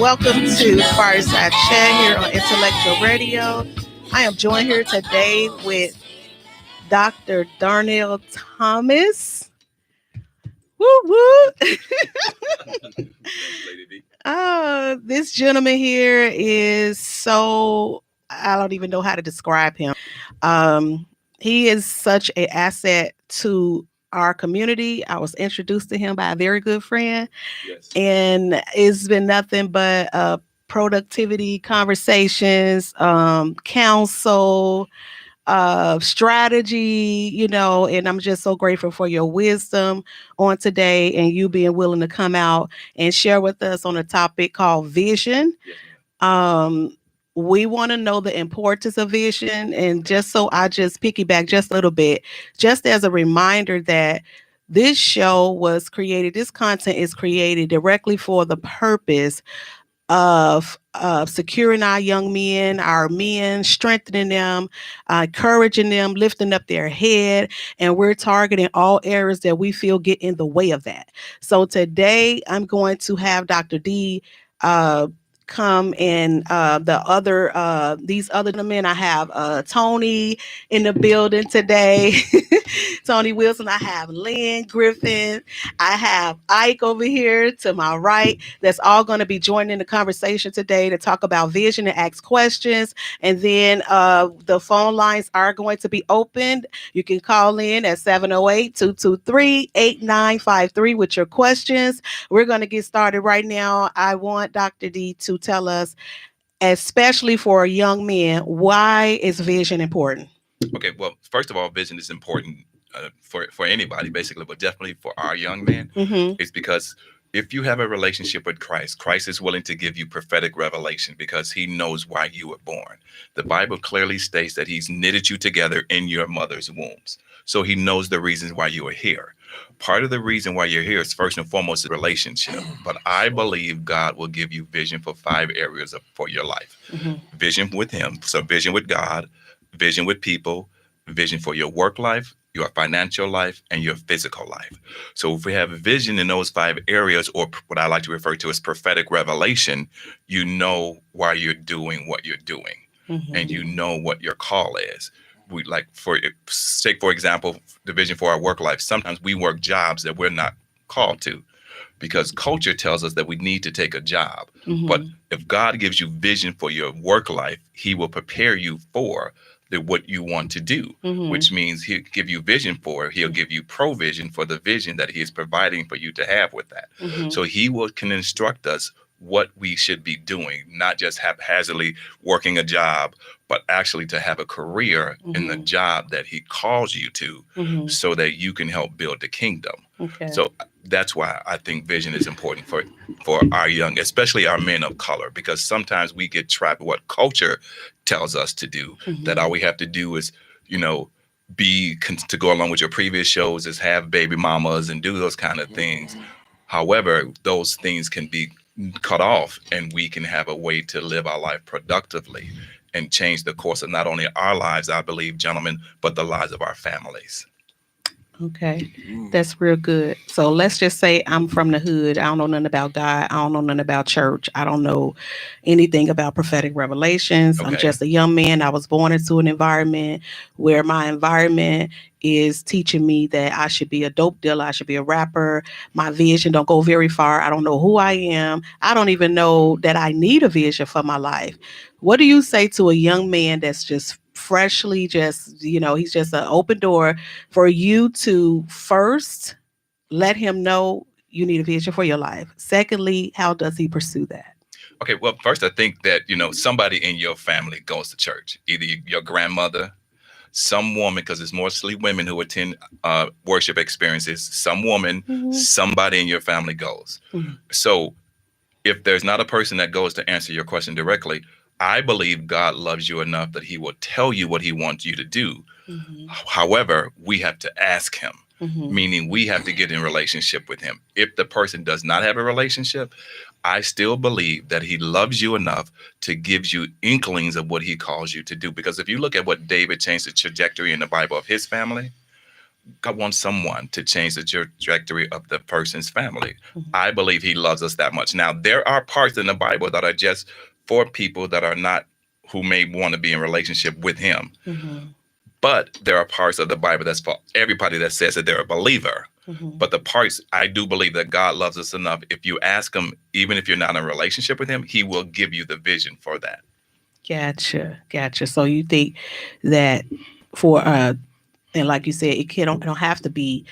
Welcome to FyreSide Chat here on Intellectual Radio. I am joined here today with Dr. Darnell Thomas. Woo woo! This gentleman here is so, I don't even know how to describe him. He is such an asset to our community. I was introduced to him by a very good friend. Yes. And it's been nothing but productivity conversations, counsel, strategy, and I'm just so grateful for your wisdom on today and you being willing to come out and share with us on a topic called vision. Yes. We want to know the importance of vision, and just so I just piggyback just a little bit, just as a reminder that this show was created, this content is created directly for the purpose of securing our young men, our men, strengthening them, encouraging them, lifting up their head, and we're targeting all areas that we feel get in the way of that. So today I'm going to have Dr. D come and these other men. I have Tony in the building today. Tony Wilson. I have Lynn Griffin. I have Ike over here to my right. That's all going to be joining the conversation today to talk about vision and ask questions. And then the phone lines are going to be opened. You can call in at 708-223-8953 with your questions. We're going to get started right now. I want Dr. D to tell us, especially for young men, why is vision important? Okay, well, first of all, vision is important for anybody, basically, but definitely for our young men. Mm-hmm. It's because if you have a relationship with Christ, Christ is willing to give you prophetic revelation because he knows why you were born. The Bible clearly states that he's knitted you together in your mother's wombs. So he knows the reasons why you are here. Part of the reason why you're here is first and foremost a relationship. But I believe God will give you vision for 5 areas for your life. Mm-hmm. Vision with him. So vision with God, vision with people, vision for your work life, your financial life, and your physical life. So if we have a vision in those 5 areas, or what I like to refer to as prophetic revelation, you know why you're doing what you're doing. Mm-hmm. And you know what your call is. We for example, the vision for our work life. Sometimes we work jobs that we're not called to because culture tells us that we need to take a job. Mm-hmm. But if God gives you vision for your work life, he will prepare you for what you want to do, mm-hmm. which means he'll give you vision he'll give you provision for the vision that he is providing for you to have with that. Mm-hmm. So he can instruct us what we should be doing, not just haphazardly working a job, but actually to have a career mm-hmm. in the job that he calls you to, mm-hmm. so that you can help build the kingdom. Okay. So that's why I think vision is important for our young, especially our men of color, because sometimes we get trapped in what culture tells us to do, mm-hmm. that all we have to do is, to go along with your previous shows, is have baby mamas and do those kind of things. However, those things can be cut off and we can have a way to live our life productively and change the course of not only our lives, I believe, gentlemen, but the lives of our families. Okay, that's real good. So let's just say I'm from the hood. I don't know nothing about God. I don't know nothing about church. I don't know anything about prophetic revelations. Okay. I'm just a young man. I was born into an environment where my environment is teaching me that I should be a dope dealer. I should be a rapper. My vision don't go very far. I don't know who I am. I don't even know that I need a vision for my life. What do you say to a young man that's just freshly he's just an open door for you to first let him know you need a vision for your life? Secondly, how does he pursue that? Okay, well, first, I think that, somebody in your family goes to church, either your grandmother, some woman, because it's mostly women who attend worship experiences, some woman, mm-hmm. somebody in your family goes. Mm-hmm. So if there's not a person that goes to answer your question directly, I believe God loves you enough that he will tell you what he wants you to do. Mm-hmm. However, we have to ask him, mm-hmm. meaning we have to get in relationship with him. If the person does not have a relationship, I still believe that he loves you enough to give you inklings of what he calls you to do. Because if you look at what David changed the trajectory in the Bible of his family, God wants someone to change the trajectory of the person's family. Mhm. I believe he loves us that much. Now, there are parts in the Bible that are just for people that are not, who may want to be in relationship with him. Mhm. But there are parts of the Bible that's for everybody that says that they're a believer. Mhm. But the parts, I do believe that God loves us enough. If you ask him, even if you're not in a relationship with him, he will give you the vision for that. Gotcha. So you think that for and like you said, it don't have to be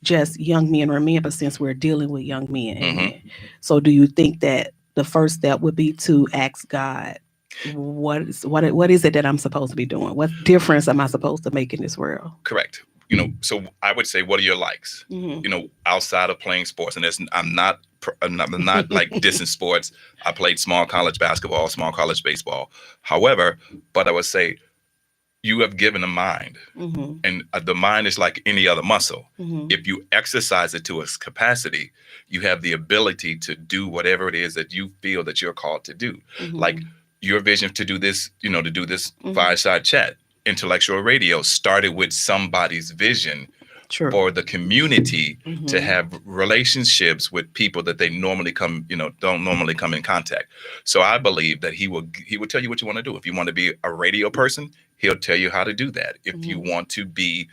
just young men. Remember, since we're dealing with young men, amen. So do you think that the first step would be to ask God, what is it that I'm supposed to be doing? What difference am I supposed to make in this world? Correct. So I would say, what are your likes? Mhm. Outside of playing sports, and I'm not like dissing sports. I played small college basketball, small college baseball. However, but I would say you have given a mind, Mhm. and the mind is like any other muscle. Mhm. If you exercise it to its capacity, you have the ability to do whatever it is that you feel that you're called to do. Mhm. Like your vision to do this, to do this Mhm. FyreSide Chat, intellectual radio started with somebody's vision True. for the community to Mhm. have relationships with people that they normally don't normally come in contact. So I believe that he will tell you what you want to do. If you want to be a radio person, he'll tell you how to do that. If you Mhm. want to be,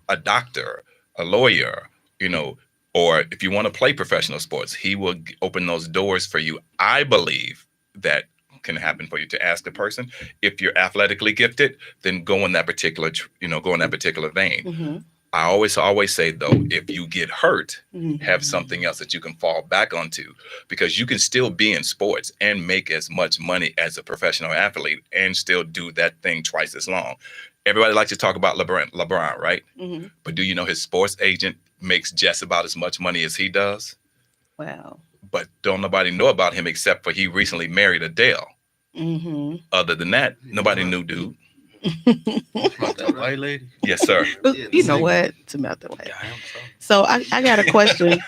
a doctor, a lawyer, or if you want to play professional sports, he will open those doors for you. I believe that can happen for you to ask a person. If you're athletically gifted, then go in that particular, vein. Mhm. I always say though, if you get hurt, Mhm. have something else that you can fall back onto, because you can still be in sports and make as much money as a professional athlete and still do that thing twice as long. Everybody likes to talk about LeBron, right? Mhm. But do you know his sports agent makes just about as much money as he does? Wow. But don't nobody know about him except for he recently married Adele. Mhm. Other than that, nobody knew, dude. About that white lady? Yes, sir. You know what? It's about the way. Damn, so. So I got a question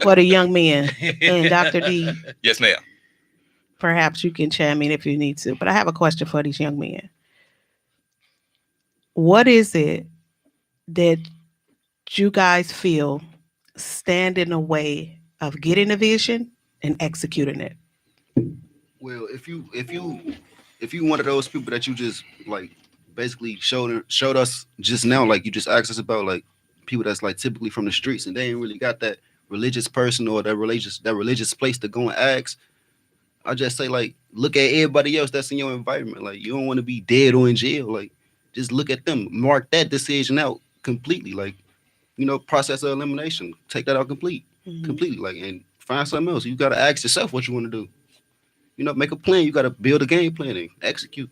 for the young men, and Dr. D, Yes, ma'am. perhaps you can chime in if you need to. But I have a question for these young men. What is it that you guys feel stand in the way of getting a vision and executing it? Well, if you one of those people that you just like basically showed us just now, like you just asked us about, like people that's like typically from the streets and they ain't really got that religious person or that religious place to go and ask. I just say, like, look at everybody else that's in your environment. Like, you don't want to be dead or in jail. Like, just look at them, mark that decision out completely. Like, process of elimination, take that out Mhm. completely. Like, and find something else. You got to ask yourself what you want to do. Make a plan. You got to build a game plan and execute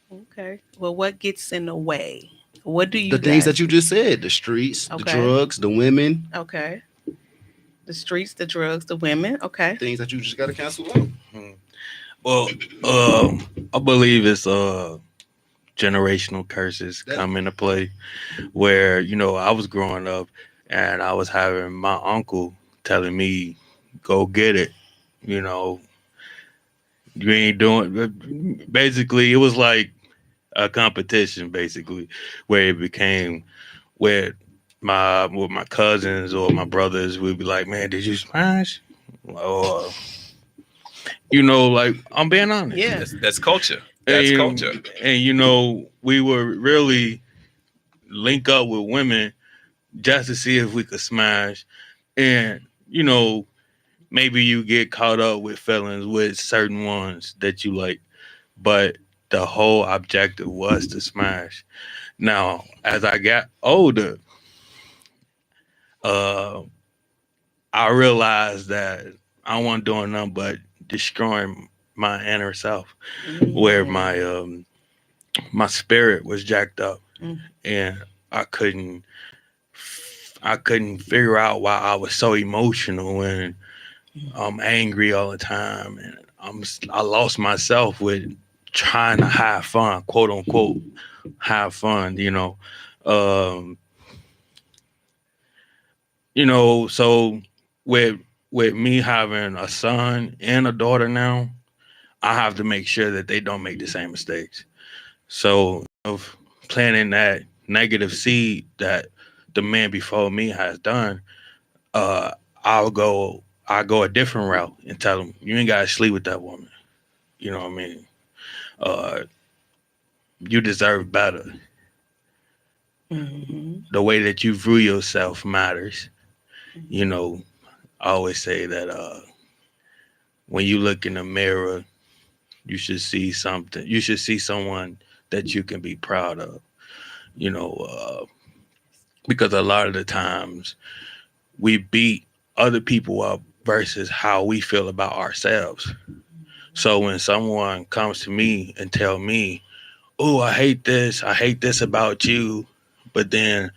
Okay. Well, what gets in the way? What do you the things guys? that you just said: the streets, the Okay. drugs, the women, Okay. The streets, the drugs, the women. Okay. things that you just got to cancel out. Well, I believe it's generational curses come into play. Where I was growing up and I was having my uncle telling me, "Go get it." You know, you ain't doing. Basically, it was like a competition, basically, where it became where my cousins or my brothers would be like, "Man, did you smash?" Or like I'm being honest. Yeah. That's culture. That's culture. And we would really link up with women just to see if we could smash. And maybe you get caught up with feelings with certain ones that you like, but the whole objective was to smash. Now, as I got older, uh, I realized that I wasn't doing nothing but destroying my inner self, where my spirit was jacked up, Mm. and I couldn't figure out why I was so emotional and I'm angry all the time, and I lost myself with trying to have fun, quote unquote, have fun. Um, so with me having a son and a daughter now, I have to make sure that they don't make the same mistakes. So of planning that negative seed that the man before me has done, uh, I'll go a different route and tell him, you ain't gotta sleep with that woman. You know what I mean? Uh, you deserve better. Mhm. The way that you view yourself matters. You know, I always say that when you look in the mirror, you should see something. You should see someone that you can be proud of. You know, because a lot of the times we beat other people up versus how we feel about ourselves. So when someone comes to me and tell me, "Oh, I hate this about you," but then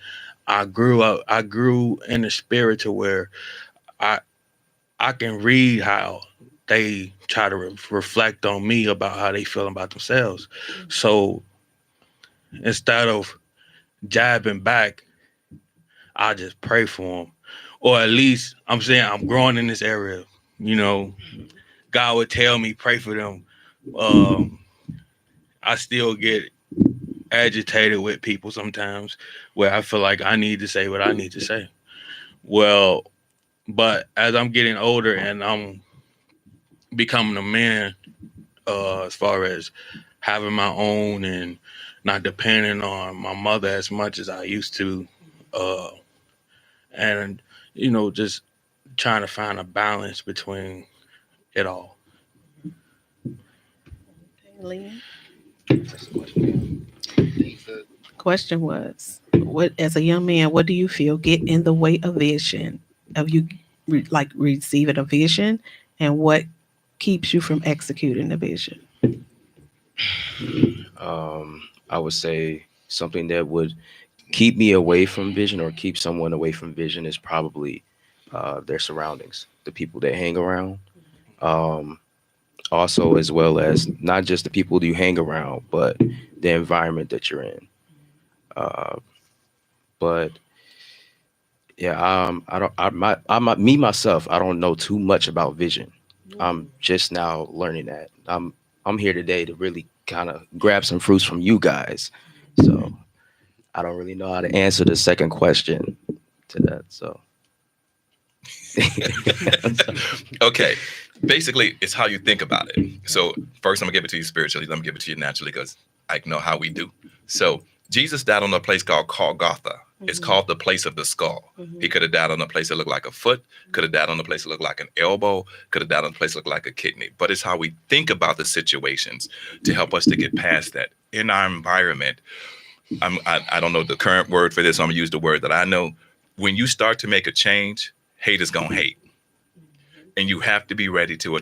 I grew in the spirit to where I I can read how they try to reflect on me about how they feel about themselves. So instead of jabbing back, I just pray for them, or at least I'm saying I'm growing in this area. You know, God would tell me pray for them. Um, I still get agitated with people sometimes, where I feel like I need to say what I need to say. Well, but as I'm getting older and I'm becoming a man, as far as having my own and not depending on my mother as much as I used to, uh, and just trying to find a balance between it all. Lynn? That's the question. He said, Question was, what as a young man, what do you feel get in the way of vision, of you like receiving a vision, and what keeps you from executing the vision? I would say something that would keep me away from vision or keep someone away from vision is probably their surroundings, the people that hang around. Um, Also, as well as not just the people you hang around, but the environment that you're in. Uh, but yeah, I don't, me myself, I don't know too much about vision. I'm just now learning that. I'm here today to really kind of grab some fruits from you guys. So I don't really know how to answer the second question to that. So Okay. Basically, it's how you think about it. So first, I'm gonna give it to you spiritually. Let me give it to you naturally because I know how we do. So Jesus died on a place called Golgotha. It's called the place of the skull. He could have died on a place that looked like a foot, could have died on a place that looked like an elbow, could have died on a place that looked like a kidney. But it's how we think about the situations to help us to get past that. In our environment, I don't know the current word for this, so I'm gonna use the word that I know. When you start to make a change, hate is gonna hate. And you have to be ready to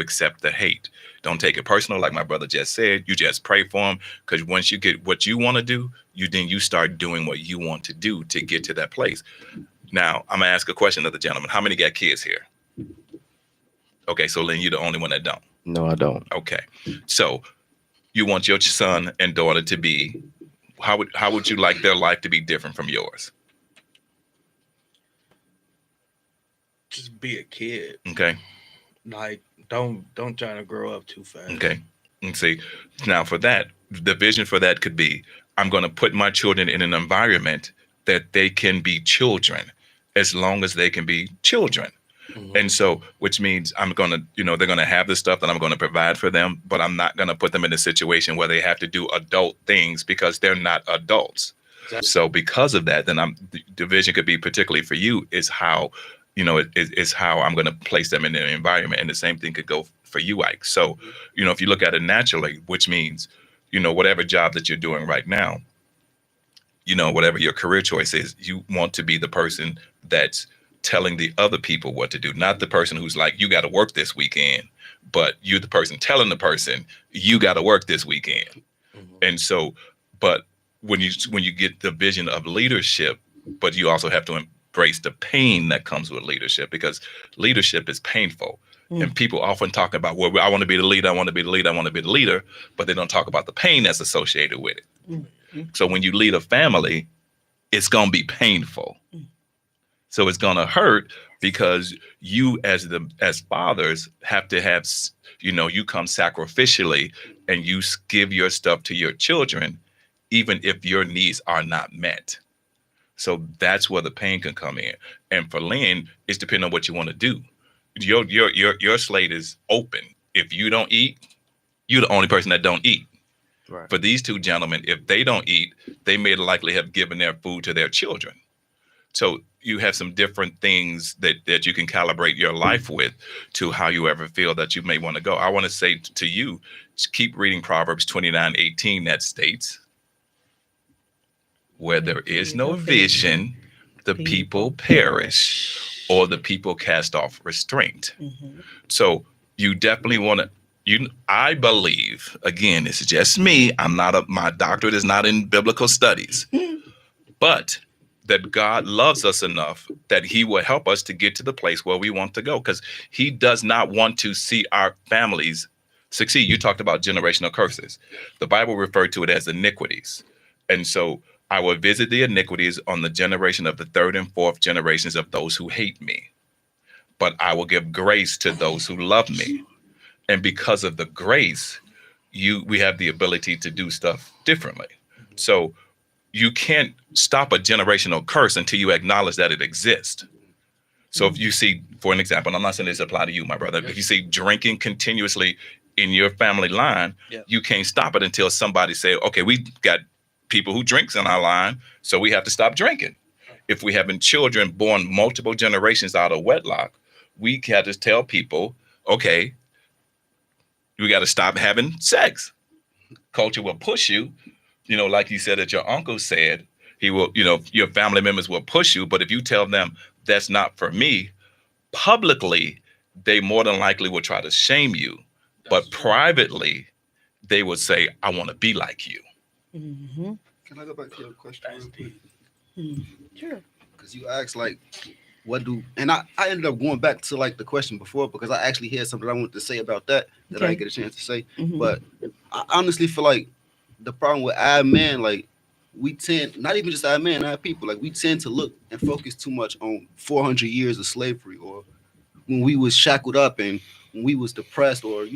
accept the hate. Don't take it personal, like my brother just said. You just pray for him, because once you get what you want to do, you start doing what you want to do to get to that place. Now, I'm gonna ask a question of the gentleman. How many got kids here? Okay, so Lynn, you're the only one that don't. no, I don't. Okay, so you want your son and daughter to be, how would you like their life to be different from yours? Just be a kid. Okay. Like don't try to grow up too fast. Okay. And see, now for that, the vision for that could be, I'm going to put my children in an environment that they can be children as long as they can be children. Mhm. And so, which means I'm going to, they're going to have the stuff that I'm going to provide for them, but I'm not going to put them in a situation where they have to do adult things because they're not adults. Exactly. So because of that, then the vision could be particularly for you is how, is how I'm going to place them in the environment. And the same thing could go for you, Ike. So, if you look at it naturally, which means, whatever job that you're doing right now, whatever your career choice is, you want to be the person that's telling the other people what to do, not the person who's like, you got to work this weekend, but you're the person telling the person, you got to work this weekend. Mhm. And so, but when you get the vision of leadership, but you also have to embrace the pain that comes with leadership, because leadership is painful. And people often talk about, well, I want to be the leader, I want to be the leader, I want to be the leader, but they don't talk about the pain that's associated with it. So when you lead a family, it's going to be painful. So it's going to hurt because you as fathers have to have, you come sacrificially and you give your stuff to your children. even if your needs are not met. So that's where the pain can come in. And for Lynn, it's depending on what you want to do. Your slate is open. If you don't eat, you're the only person that don't eat. Right. For these two gentlemen, if they don't eat, they may likely have given their food to their children. So you have some different things that you can calibrate your life with to how you ever feel that you may want to go. I want to say to you, keep reading Proverbs 29:18 that states, where there is no vision, the people perish, or the people cast off restraint. Mhm. So you definitely want to, I believe, again, this is just me. My doctorate is not in biblical studies, but that God loves us enough that he will help us to get to the place where we want to go, because he does not want to see our families succeed. You talked about generational curses. The Bible referred to it as iniquities. And so I will visit the iniquities on the generation of the third and fourth generations of those who hate me, but I will give grace to those who love me. And because of the grace, we have the ability to do stuff differently. So you can't stop a generational curse until you acknowledge that it exists. So if you see, for an example, and I'm not saying this apply to you, my brother, if you see drinking continuously in your family line, you can't stop it until somebody say, okay, we got people who drinks in our line, so we have to stop drinking. If we having children born multiple generations out of wedlock, we got to tell people, okay, we got to stop having sex. Culture will push you, like you said that your uncle said, he will, your family members will push you. But if you tell them that's not for me, publicly, they more than likely will try to shame you. But privately, they would say, I want to be like you. Mm-hmm. Can I go back to your question real quick? Sure. Because you asked and I ended up going back to the question before, because I actually had something I wanted to say about that I didn't get a chance to say. Mm-hmm. But I honestly feel like the problem with our men, we tend, not even just our men, our people, we tend to look and focus too much on 400 years of slavery, or when we was shackled up and when we was depressed, or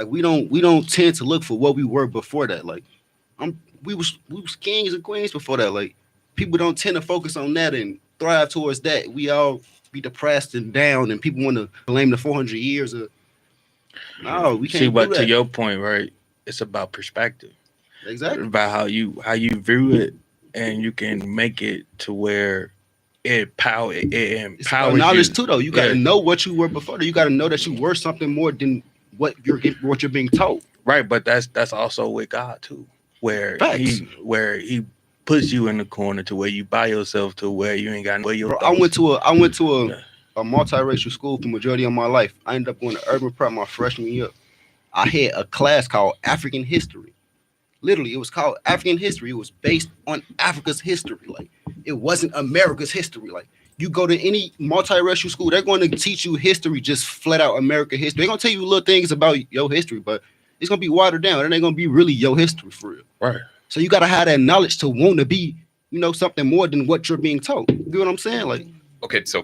we don't tend to look for what we were before that. We was kings and queens before that. People don't tend to focus on that and thrive towards that. We all be depressed and down, and people want to blame the 400 years of. No, we can't. See, but do that. to your point, right? It's about perspective. Exactly. About how you view it, and you can make it to where it empowers knowledge you. too, though. You got to know what you were before. You got to know that you were something more than what you're being told. Right, but that's also with God too, where he puts you in the corner to where you by yourself, to where you ain't got where your. I went to a multiracial school for the majority of my life. I ended up going to urban prep my freshman year. I had a class called African History. Literally, it was called African History. It was based on Africa's history. It wasn't America's history. You go to any multiracial school, they're going to teach you history, just flat out American history. They're going to tell you little things about your history, but it's going to be watered down. It ain't going to be really your history for real. Right. So you got to have that knowledge to want to be, something more than what you're being told. You know what I'm saying? Okay, so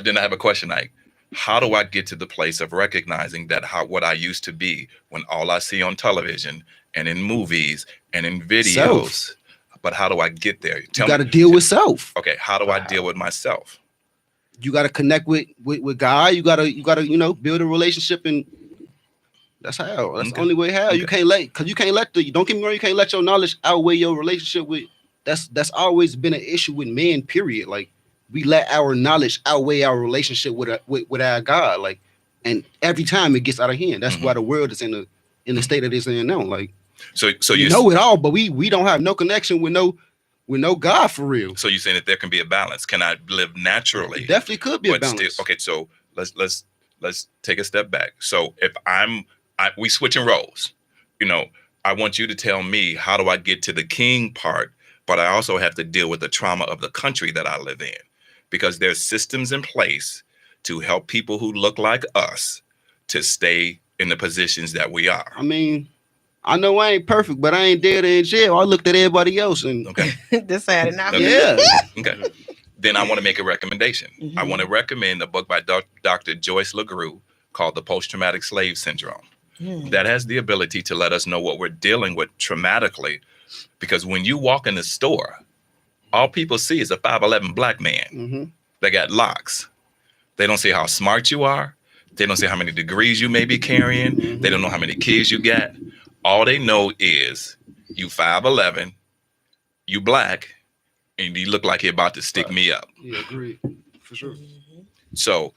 then I have a question, Ike. How do I get to the place of recognizing that what I used to be when all I see on television and in movies and in videos, self. But how do I get there? You got to deal with self. Okay, how do I deal with myself? You got to connect with God. You got to build a relationship, and that's how. That's the only way how. Okay. You can't let don't get me wrong, you can't let your knowledge outweigh your relationship with. That's always been an issue with men, period. We let our knowledge outweigh our relationship with our God. And every time it gets out of hand. That's why the world is in the state that it's in now. So you know it all, but we don't have no connection with no God for real. So you're saying that there can be a balance. Can I live naturally? It definitely could be a balance. Okay, so let's take a step back. So if we switching roles, I want you to tell me, how do I get to the king part? But I also have to deal with the trauma of the country that I live in, because there's systems in place to help people who look like us to stay in the positions that we are. I mean, I know I ain't perfect, but I ain't dead in jail. I looked at everybody else and decided not. Okay. Yeah. Okay. Then I want to make a recommendation. I want to recommend a book by Dr. Joyce LaGrue called The Post-Traumatic Slave Syndrome. That has the ability to let us know what we're dealing with traumatically, Because when you walk in the store, all people see is a 5'11" black man Mm-hmm. that got locks. They don't see how smart you are. They don't see how many degrees you may be carrying. Mm-hmm. They don't know how many kids you got. All they know is you 5'11", you black, and you look like you're about to stick me up. Yeah, agreed. For sure. So,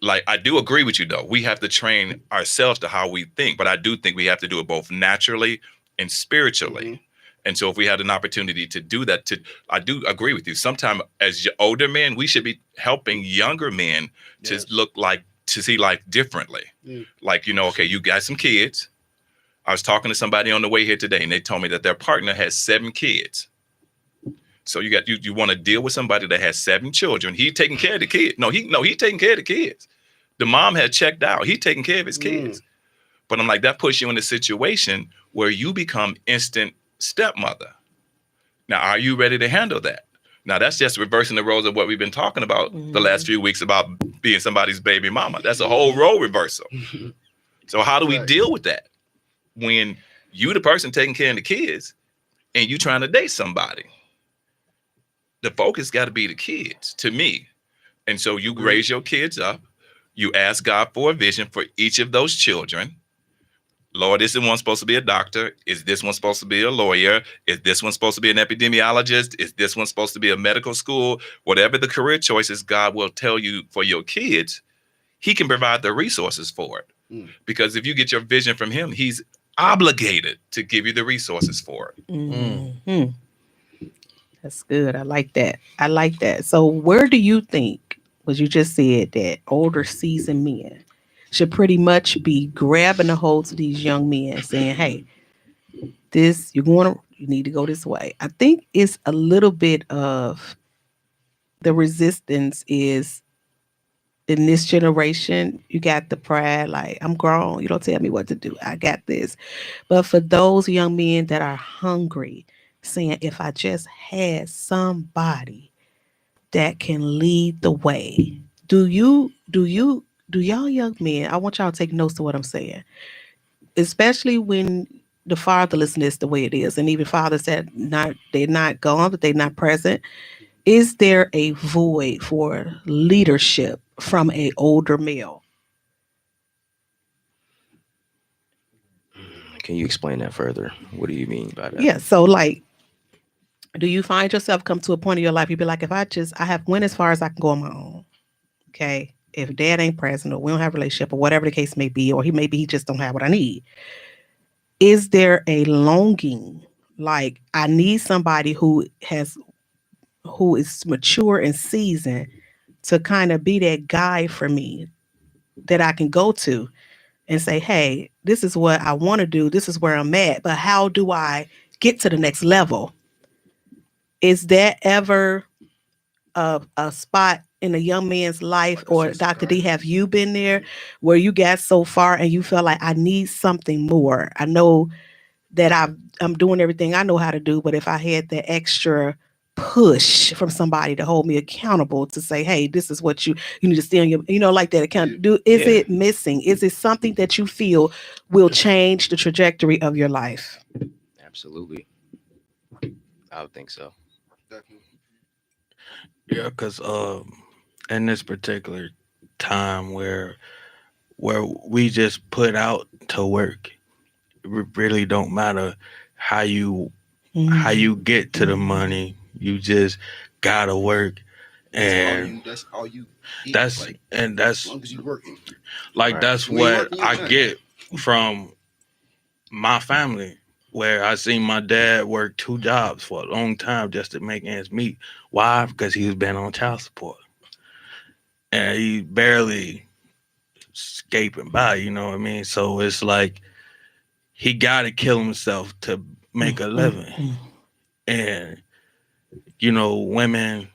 like, I do agree with you, though. We have to train ourselves to how we think, but I do think we have to do it both naturally and spiritually. Mm-hmm. And so if we had an opportunity to do that, I do agree with you. Sometimes as older men, we should be helping younger men to see life differently. Mm. Like, okay, you got some kids. I was talking to somebody on the way here today, and they told me that their partner has 7 kids. So you want to deal with somebody that has 7 children. He taking care of the kids. He taking care of the kids. The mom had checked out. He taking care of his kids. But I'm like, that puts you in a situation where you become instant stepmother. Now, are you ready to handle that? Now, that's just reversing the roles of what we've been talking about the last few weeks about being somebody's baby mama. That's a whole role reversal. So how do we deal with that when you the person taking care of the kids and you trying to date somebody? The focus got to be the kids, to me. And so you raise your kids up. You ask God for a vision for each of those children. Lord, is this one supposed to be a doctor? Is this one supposed to be a lawyer? Is this one supposed to be an epidemiologist? Is this one supposed to be a medical school? Whatever the career choices God will tell you for your kids, he can provide the resources for it. Because if you get your vision from him, he's obligated to give you the resources for it. Mm-hmm. That's good. I like that. So where do you think, was you just said that older seasoned men should pretty much be grabbing a hold to these young men saying, hey, you need to go this way. I think it's a little bit of the resistance is in this generation. You got the pride, like, I'm grown. You don't tell me what to do. I got this. But for those young men that are hungry, saying, if I just had somebody that can lead the way, do y'all young men, I want y'all to take notes to what I'm saying, especially when the fatherlessness the way it is, and even fathers that they're not gone, but they're not present. Is there a void for leadership from an older male? Can you explain that further? What do you mean by that? Yeah. So, like, do you find yourself come to a point in your life you'd be like, if I have went as far as I can go on my own, okay? If dad ain't present or we don't have a relationship or whatever the case may be, or he just don't have what I need. Is there a longing, like, I need somebody who is mature and seasoned to kind of be that guy for me that I can go to and say, hey, this is what I want to do. This is where I'm at. But how do I get to the next level? Is that ever a spot in a young man's life, or Dr. D, have you been there where you got so far and you felt like, I need something more? I know that I'm doing everything I know how to do, but if I had the extra push from somebody to hold me accountable to say, hey, this is what you need to stay on your, like that account. Is it missing? Is it something that you feel will change the trajectory of your life? Absolutely. I would think so. Definitely. Yeah, because in this particular time where we just put out to work, it really don't matter how you get to the money. You just gotta work, and That's all you. Eat. that's Like, and as that's long as you working. like Right. that's You ain't what working, you I ain't. get from my family, where I seen my dad work 2 jobs for a long time just to make ends meet. Why? Because he was been on child support, and he barely scaping by. You know what I mean? So it's like he got to kill himself to make a living, and women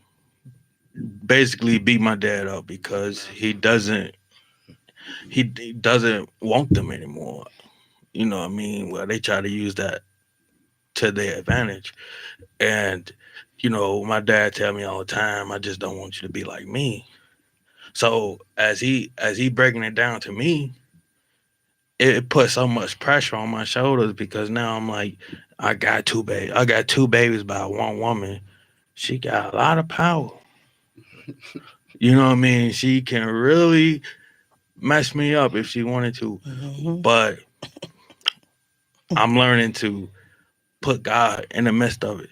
basically beat my dad up because he doesn't want them anymore. You know what I mean? Well, they try to use that to their advantage. And, my dad tell me all the time, I just don't want you to be like me. So as he breaking it down to me, it put so much pressure on my shoulders, because now I'm like, I got two babies. I got two babies by one woman. She got a lot of power. You know what I mean? She can really mess me up if she wanted to. Mhm. But I'm learning to put God in the midst of it.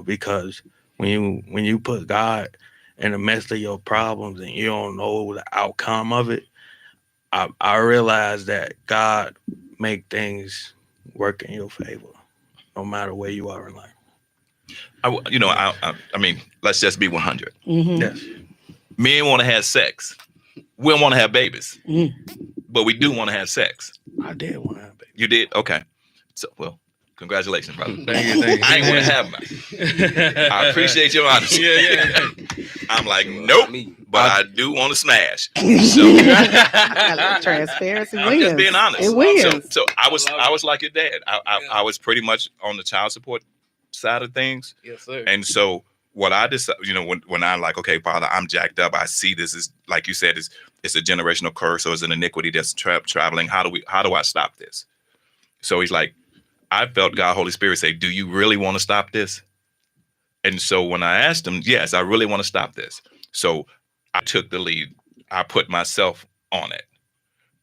Because when you put God in the midst of your problems and you don't know the outcome of it, I realize that God make things work in your favor, no matter where you are in life. I mean, let's just be 100. Mhm. Yes. Men want to have sex. We don't want to have babies, Mm. but we do want to have sex. I did want to have baby. You did? Okay. So, well, congratulations, brother. Thank you. I ain't want to have mine. I appreciate your honesty. Yeah. I'm like, Well, nope, me. but I do want to smash. I love transparency I'm wins. just being honest. It wins. So I was like your dad. I was pretty much on the child support side of things. Yes, sir. And so what I decided, when I'm like, okay, Father, I'm jacked up. I see this is, like you said, it's a generational curse or it's an iniquity that's traveling. How do I stop this? So he's like, I felt God, Holy Spirit say, do you really want to stop this? And so when I asked him, yes, I really want to stop this. So I took the lead. I put myself on it.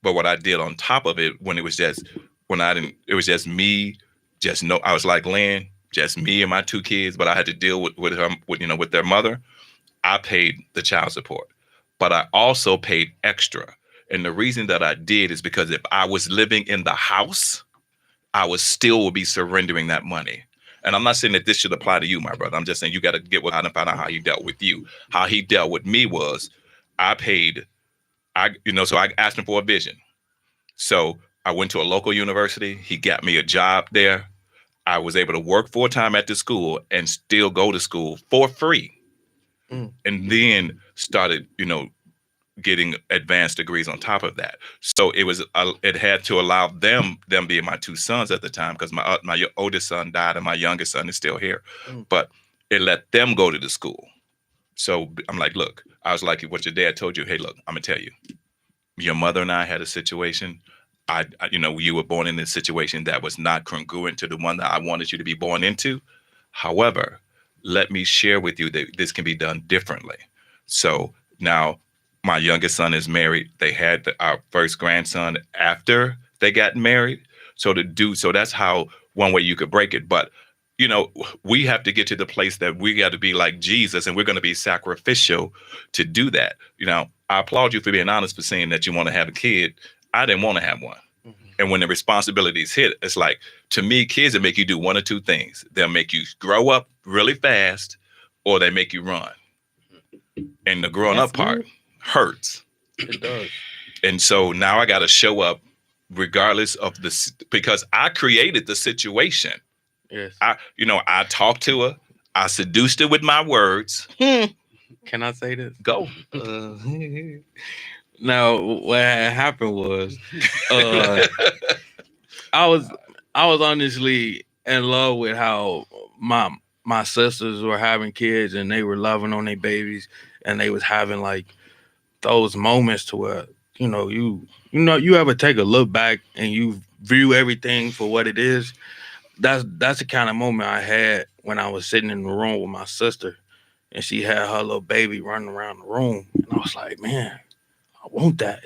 But what I did on top of it, it was just me, I was like, Lynn, just me and my two kids, but I had to deal with their mother. I paid the child support, but I also paid extra. And the reason that I did is because if I was living in the house, I would be surrendering that money. And I'm not saying that this should apply to you, my brother. I'm just saying you got to get with God and find out how he dealt with you. How he dealt with me was so I asked him for a vision. So I went to a local university. He got me a job there. I was able to work full-time at the school and still go to school for free. And then started, getting advanced degrees on top of that. So it had to allow them being my two sons at the time, because my oldest son died and my youngest son is still here. But it let them go to the school. So I'm like, look, I was like what your dad told you. Hey, look, I'm gonna tell you, your mother and I had a situation. You were born in a situation that was not congruent to the one that I wanted you to be born into. However, let me share with you that this can be done differently. So now my youngest son is married. They had our first grandson after they got married. So that's how one way you could break it. But, we have to get to the place that we got to be like Jesus, and we're going to be sacrificial to do that. I applaud you for being honest, for saying that you want to have a kid. I didn't want to have one. And when the responsibilities hit, it's like, to me, kids will make you do one or two things. They'll make you grow up really fast, or they make you run. And the growing up part hurts. It does. And so now I got to show up regardless of because I created the situation. Yes. I talked to her. I seduced her with my words. Can I say this? Go. Now, what had happened was, I was honestly in love with how my sisters were having kids and they were loving on their babies, and they was having like those moments to where you ever take a look back and you view everything for what it is. That's the kind of moment I had when I was sitting in the room with my sister, and she had her little baby running around the room, and I was like, man, I want that.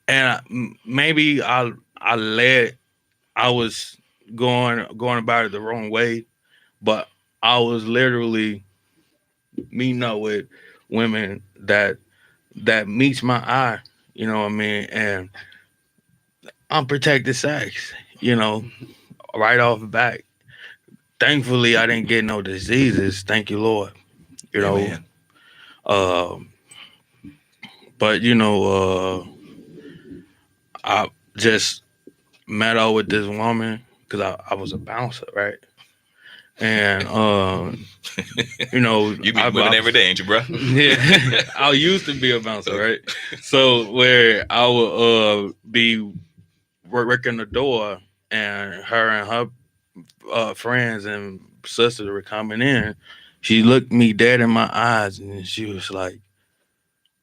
And maybe I was going about it the wrong way, but I was literally meeting up with women that meets my eye, you know what I mean? And unprotected sex, right off the bat. Thankfully, I didn't get no diseases. Thank you, Lord. Amen. But I just met up with this woman because I was a bouncer, right? And You meet women every day, ain't you, bro? Yeah, I used to be a bouncer, right? So where I would be working the door, and her friends and sisters were coming in. She looked me dead in my eyes, and she was like,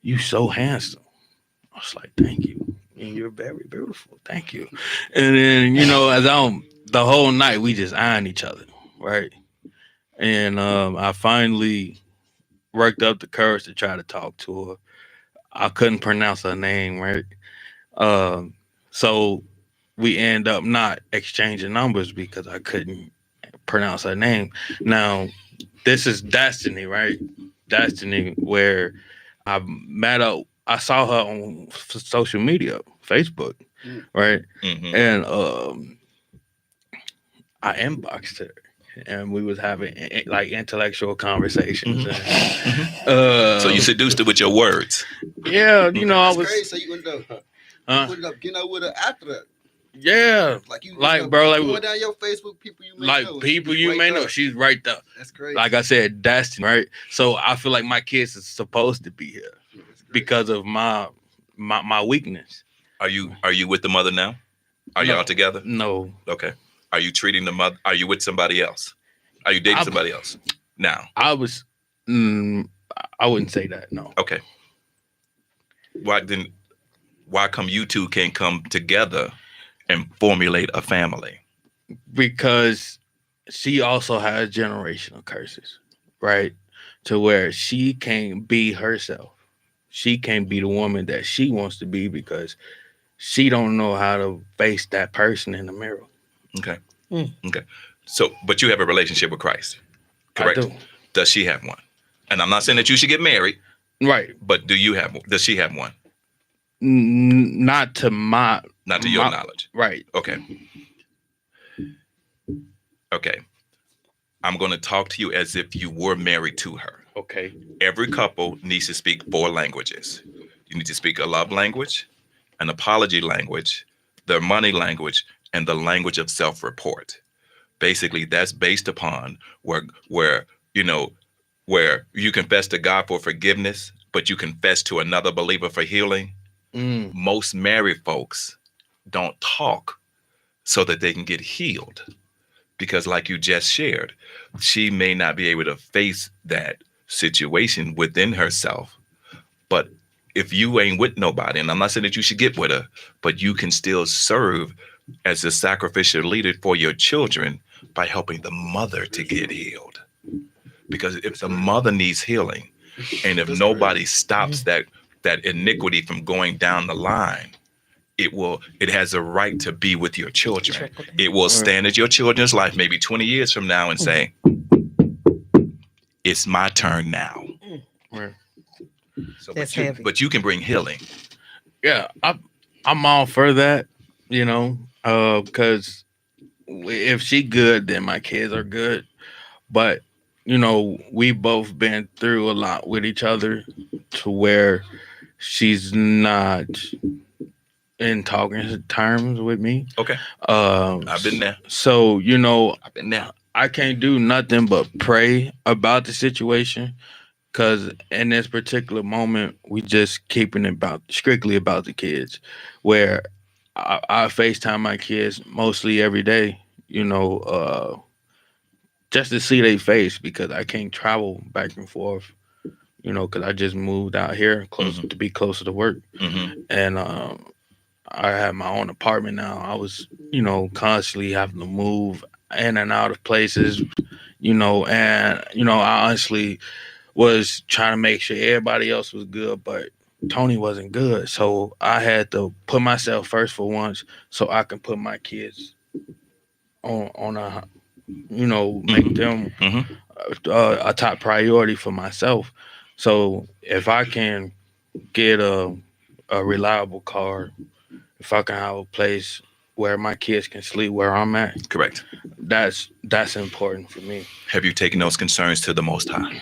"You so handsome." I was like, "Thank you." and you're very beautiful. Thank you. And then, you know, the whole night we just eyeing each other, right? And I finally worked up the courage to try to talk to her. I couldn't pronounce her name, right? Um, so we end up not exchanging numbers because I couldn't pronounce her name. Now, this is destiny, right? Destiny, where I met her. I saw her on social media, Facebook, right? Mhm. And I inboxed her, and we was having like intellectual conversations. So you seduced her with your words. Yeah, you know, I That's was. crazy. So you ended up ended up getting out with her after that. Yeah, Like you, like bro, like going down your Facebook, people you may like know. people she's you right may know, there. she's right there. That's crazy. Like I said, destiny, right? So I feel like my kids is supposed to be here That's crazy. because of my weakness. Are you with the mother now? Are No. y'all together? No, Okay. Are you treating the mother? Are you with somebody else? Are you dating somebody else now? I was. I wouldn't say that. No, Okay. Why come you two can't come together and formulate a family? because she also has generational curses, right? To where she can't be herself. She can't be the woman that she wants to be because she don't know how to face that person in the mirror. Okay. Mm. Okay. So, but you have a relationship with Christ, correct? I do. Does she have one? And I'm not saying that you should get married, Right. but does she have one? Not to my. Not to your knowledge. Right. Okay. Okay. I'm going to talk to you as if you were married to her. Okay. Every couple needs to speak 4 languages. You need to speak a love language, an apology language, the money language, and the language of self-report. Basically, that's based upon where you confess to God for forgiveness, but you confess to another believer for healing. Most married folks don't talk so that they can get healed. Because like you just shared, she may not be able to face that situation within herself. But if you ain't with nobody, and I'm not saying that you should get with her, but you can still serve as a sacrificial leader for your children by helping the mother to get healed. Because if the mother needs healing, and if nobody stops that iniquity from going down the line, it has a right to be with your children. It will stand at your children's life maybe 20 years from now and say, it's my turn now. Right. So, That's heavy. but you can bring healing. Yeah, I'm all for that, you know, because if she good, then my kids are good. But you know, we both been through a lot with each other, to where she's not in talking terms with me. Okay. I've been there. So you know, I've been there. I can't do nothing but pray about the situation. Because in this particular moment, we just keeping it strictly about the kids, where I FaceTime my kids mostly every day, you know, just to see their face, because I can't travel back and forth, you know, because I just moved out here to be closer to work. Mm-hmm. And I have my own apartment now. I was, you know, constantly having to move in and out of places, you know, and, you know, I honestly was trying to make sure everybody else was good, but Tony wasn't good. So I had to put myself first for once so I can put my kids on a, you know, make them a top priority for myself. So if I can get a reliable car, if I can have a place where my kids can sleep where I'm at, Correct. that's important for me. Have you taken those concerns to the Most High?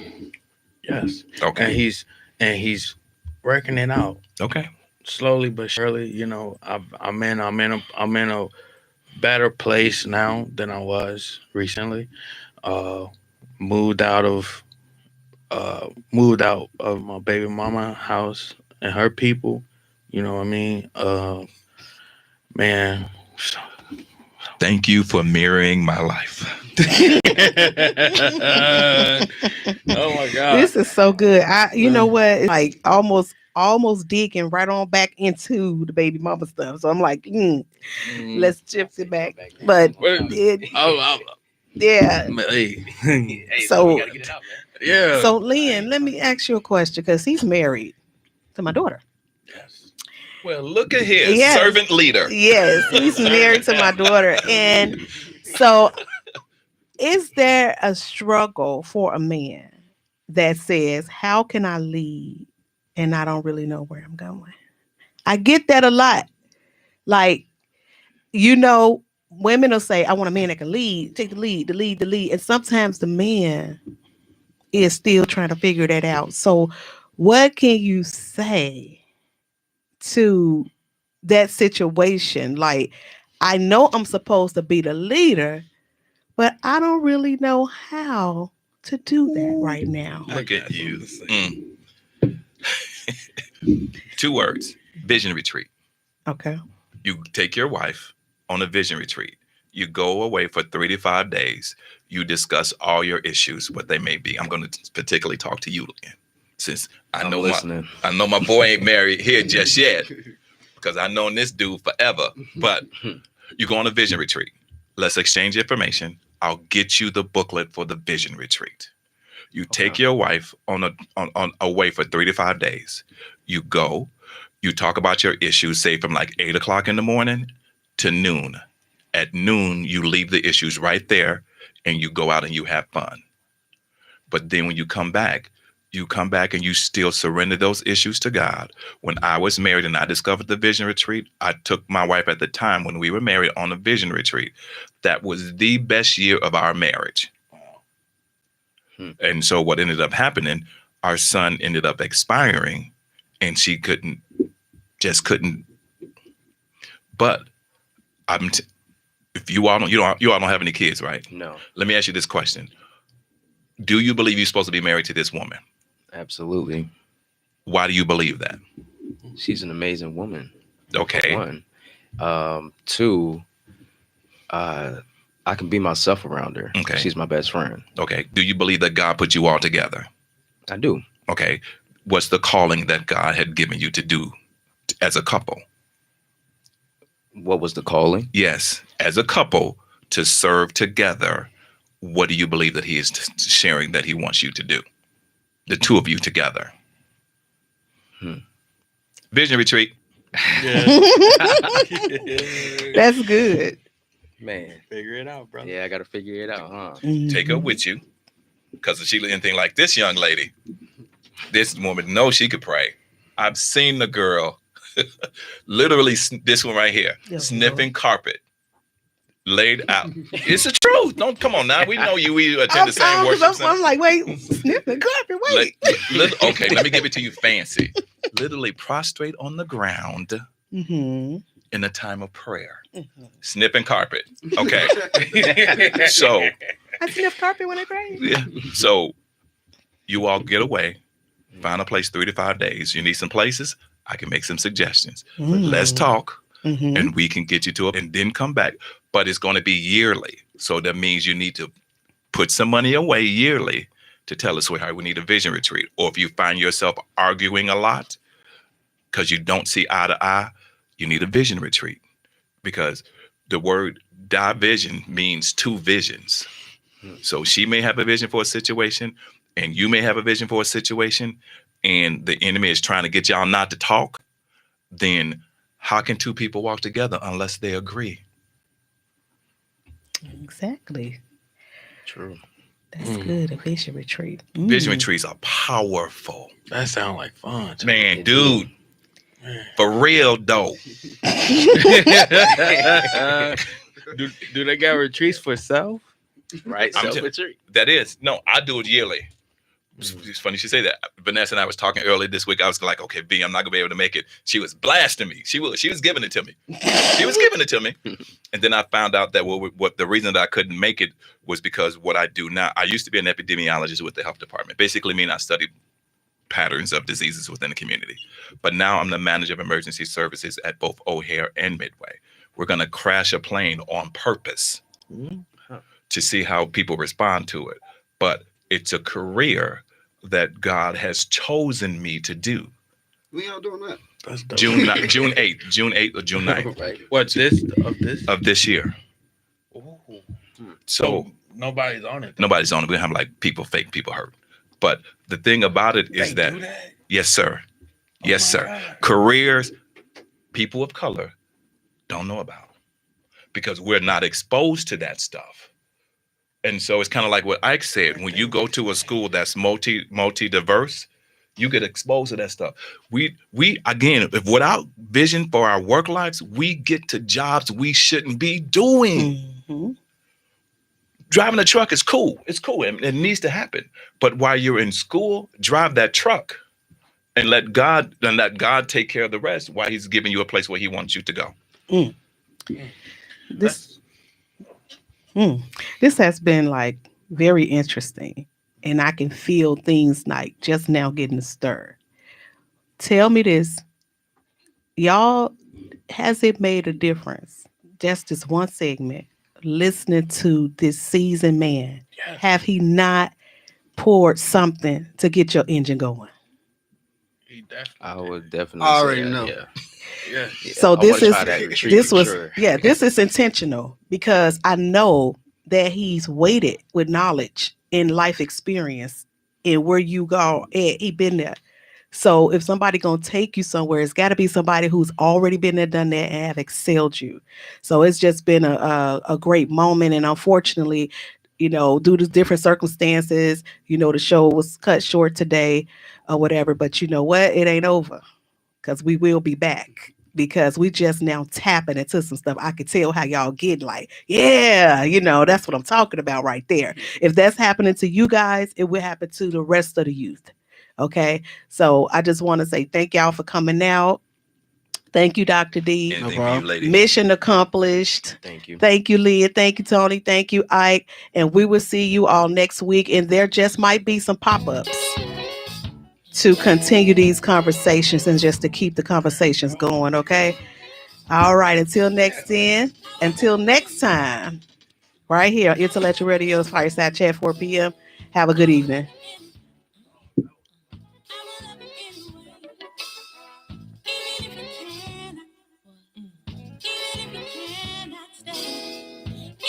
Yes. Okay. And he's working it out. Okay. Slowly but surely, you know, I'm in a better place now than I was recently. Moved out of my baby mama house and her people. You know what I mean? Man. Thank you for mirroring my life. Oh my God. This is so good. You know what? It's like almost almost digging right on back into the baby mama stuff. So I'm like, let's shift it back. But yeah. So Yeah. so Lynn, let me ask you a question because he's married to my daughter. Well, look at here, Yes. servant leader. Yes, he's married to my daughter. And so is there a struggle for a man that says, how can I lead and I don't really know where I'm going? I get that a lot. Like, women will say, I want a man that can lead, take the lead, the lead, the lead. And sometimes the man is still trying to figure that out. So what can you say to that situation? Like, I know I'm supposed to be the leader, but I don't really know how to do that right now. Look at you. 2 words: vision retreat. Okay. You take your wife on a vision retreat. You go away for 3 to 5 days. You discuss all your issues, what they may be. I'm going to particularly talk to you again, since I know my boy ain't married here just yet, because I've known this dude forever. But you go on a vision retreat. Let's exchange information. I'll get you the booklet for the vision retreat. You take your wife on away for 3 to 5 days. You go. You talk about your issues, say from like 8 o'clock in the morning to noon. At noon, you leave the issues right there and you go out and you have fun. But then when you come back and you still surrender those issues to God. When I was married and I discovered the vision retreat, I took my wife at the time when we were married on a vision retreat. That was the best year of our marriage. And so what ended up happening, our son ended up expiring and she couldn't. But if you all don't have any kids, right? No. Let me ask you this question. Do you believe you're supposed to be married to this woman? Absolutely. Why do you believe that? She's an amazing woman. Okay. 1. 2, I can be myself around her. Okay. She's my best friend. Okay. Do you believe that God put you all together? I do. Okay. What's the calling that God had given you to do as a couple? What was the calling? Yes. As a couple, to serve together. What do you believe that he is sharing that he wants you to do? The 2 of you together. Vision retreat. That's good. Man. Figure it out, brother. Yeah, I got to figure it out, huh? Take her with you. Because if she anything like this young lady, this woman knows she could pray. I've seen the girl literally, this one right here, sniffing carpet. Laid out. It's the truth. Don't come on now. We know you. We attend the same worship center. I'm like, wait, sniffing carpet. Wait. Okay, let me give it to you fancy. Literally prostrate on the ground in a time of prayer. Sniffing carpet. Okay. So I sniff carpet when I pray. Yeah. So you all get away, find a place 3 to 5 days. You need some places. I can make some suggestions. Let's talk. And we can get you to it and then come back. But it's going to be yearly. So that means you need to put some money away yearly to tell us, sweetheart, we need a vision retreat. Or if you find yourself arguing a lot because you don't see eye to eye, you need a vision retreat. Because the word division means 2 visions. So she may have a vision for a situation and you may have a vision for a situation and the enemy is trying to get y'all not to talk. Then how can 2 people walk together unless they agree? Exactly. True. That's good. A vision retreat. Vision retreats are powerful. That sounds like fun. Man, dude. For real, though. Do they got retreats for self? Right? Self-retreat. That is. No, I do it yearly. It's funny she say that. Vanessa and I was talking earlier this week. I was like, okay, V, I'm not gonna be able to make it. She was blasting me. She was giving it to me. And then I found out that what the reason that I couldn't make it was because what I do now. I used to be an epidemiologist with the health department. Basically, mean I studied patterns of diseases within the community. But now I'm the manager of emergency services at both O'Hare and Midway. We're gonna crash a plane on purpose to see how people respond to it. But it's a career that God has chosen me to do. We all doing that. That's dope. June 8th or June 9th Right. What this? of this year. Ooh. So Nobody's on it. nobody's on it. We have like people fake, people hurt. But the thing about it is They that, do that? yes, sir. Yes, my sir. God. Careers people of color don't know about because we're not exposed to that stuff. And so it's kind of like what Ike said, when you go to a school that's multi-diverse, you get exposed to that stuff. We again, if without vision for our work lives, we get to jobs we shouldn't be doing. Mm-hmm. Driving a truck is cool. It's cool. It needs to happen. But while you're in school, drive that truck and let God take care of the rest while he's giving you a place where he wants you to go. This this has been like very interesting, and I can feel things like just now getting stirred. Tell me this, y'all, has it made a difference? Just this one segment, listening to this seasoned man, Yes. have he not poured something to get your engine going? He definitely I did. would definitely I say already that, know. yeah. Yeah. So I this wanna is try that retreat this for was sure. this is intentional because I know that he's weighted with knowledge and life experience and where you go. He been there. So if somebody gonna take you somewhere, it's got to be somebody who's already been there, done that, and have excelled you. So it's just been a great moment, and unfortunately, due to different circumstances, the show was cut short today or whatever. But you know what? It ain't over because we will be back. Because we just now tapping into some stuff. I could tell how y'all get like, yeah, that's what I'm talking about right there. If that's happening to you guys, it will happen to the rest of the youth. Okay. So I just want to say thank y'all for coming out. Thank you, Dr. D. Anything for you, problem. lady. Mission accomplished. Thank you. Thank you, Leah. Thank you, Tony. Thank you, Ike. And we will see you all next week. And there just might be some pop-ups to continue these conversations and just to keep the conversations going, okay? All right, until next time, right here, Intellectual Radio's Fireside Chat, 4 p.m. Have a good evening.